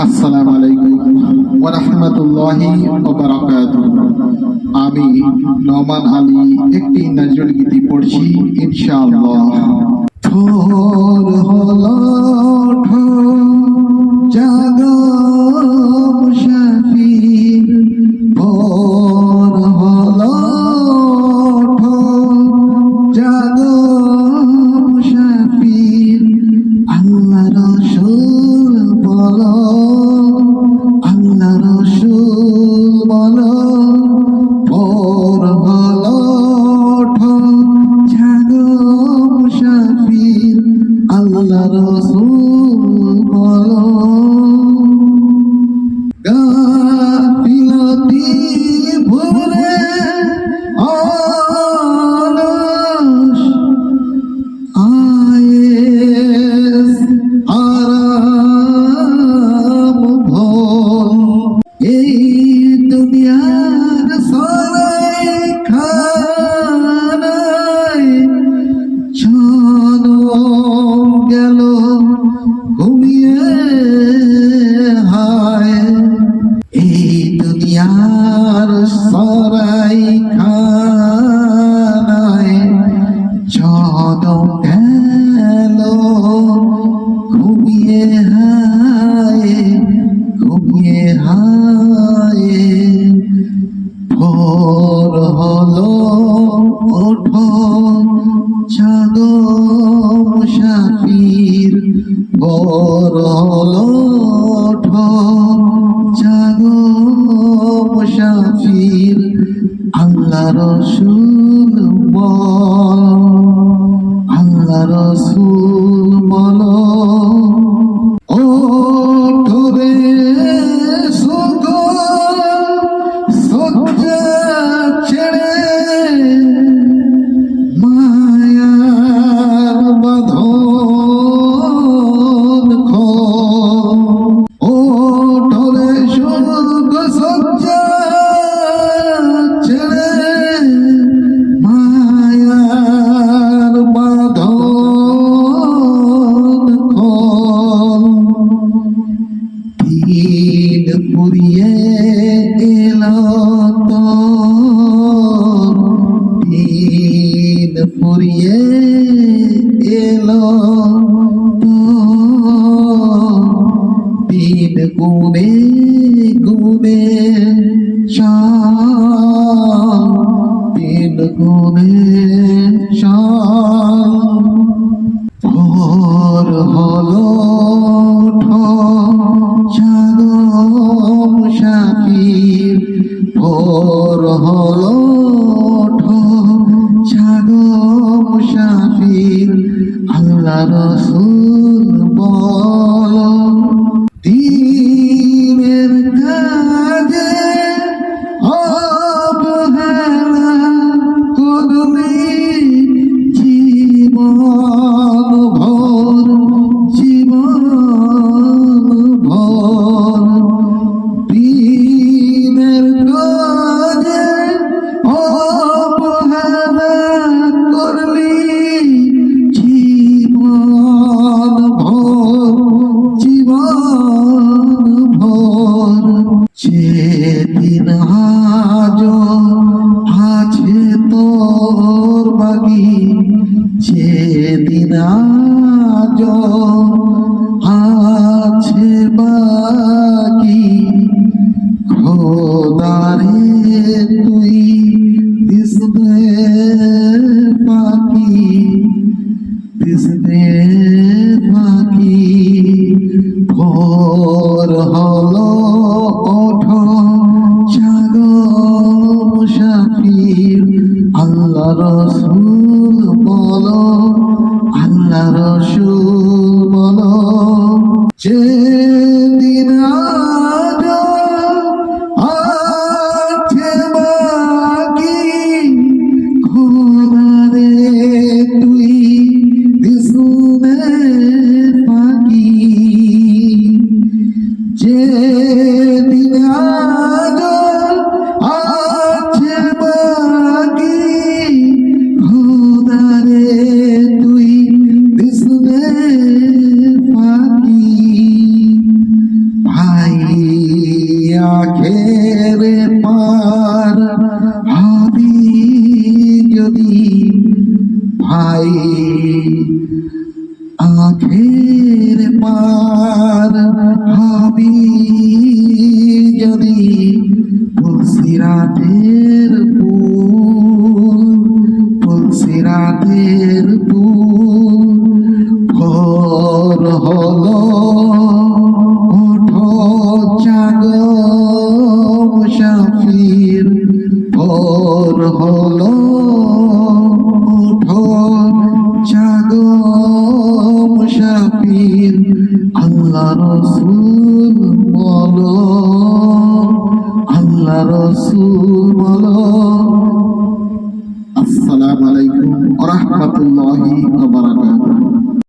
আসসালামু আলাইকুম ওয়া রাহমাতুল্লাহি ওয়া বারাকাতুহু। আমি নোমান আলী একটি নজরুল গীতি পড়ছি ইনশাআল্লাহ। ঠোর হলো জাগো মুসাফির, ভোর হলো জাগো মুসাফির, আল্লাহ রাসূল বলো, আল্লাহ রাসূল বলো, ভোর হলো জাগো মুসাফির, আল্লাহ রাসূল বলো। গাফিলতি ভরে অলস আয়েস আরাম ভোল, এই দুনিয়ার সরাই খানায় জনম গেল ঘুমিয়ে হায়, এই দুনিয়ার সরাই খানায় জনম গেল ঘুমিয়ে হায়, ঘুমিয়ে হায়। ভোর হলো ওঠো জাগো মুসাফির, ভোর হলো ওঠো জাগো মুসাফির, আল্লাহ রাসূল বলো, আল্লাহ রাসূল বলো। ওঠো রে সুগো সজ্জা ছেড়ে, মায়ার বাঁধন খোল, ওঠো রে সুগো সজ্জা ছেড়ে, মায়ার বাঁধন খোল। দিন ফুরিয়ে এলো তোর, দিন ফুরিয়ে এলো তোর, দিন গুনে গুনে চল, দিন গুনে চল। ভোর হলো জাগো মুসাফির, ভোর হলো জাগো মুসাফির, আল্লাহ রাসূল বলো। দিনের কাজে অবহেলা করলে জীবন ভর, জীবন ভর, দিনের কাজে অবহেলা করলে জীবন ভর, জীবন ভর। যেদিন আজ আছে তোর বাকি, যেদিন আজ আছে বাকি, খোদারে তুই দিসবে বাকি, দিসবে বাকি। ভোর হলো ওঠো জাগো মুসাফির, আল্লাহ রাসূল বলো, আল্লাহ রাসূল বলো। যেদিন আজ আছে বাকি, খোদারে তুই দিসবে বাকি, যেদিন আজ আছে বাকি, খোদারে তুই দিসবে বাকি। আখের পার হবি যদি ভাই আখের পার হবি যদি তুলসিরাতের ফুল ভোর হলো ওঠো জাগো মুসাফির ভোর হলো ওঠো জাগো মুসাফির আল্লাহ রসুল বলো আল্লাহ রসুল বলো। আসসালামু আলাইকুম ওয়া রাহমাতুল্লাহি ওয়া বারাকাতুহু।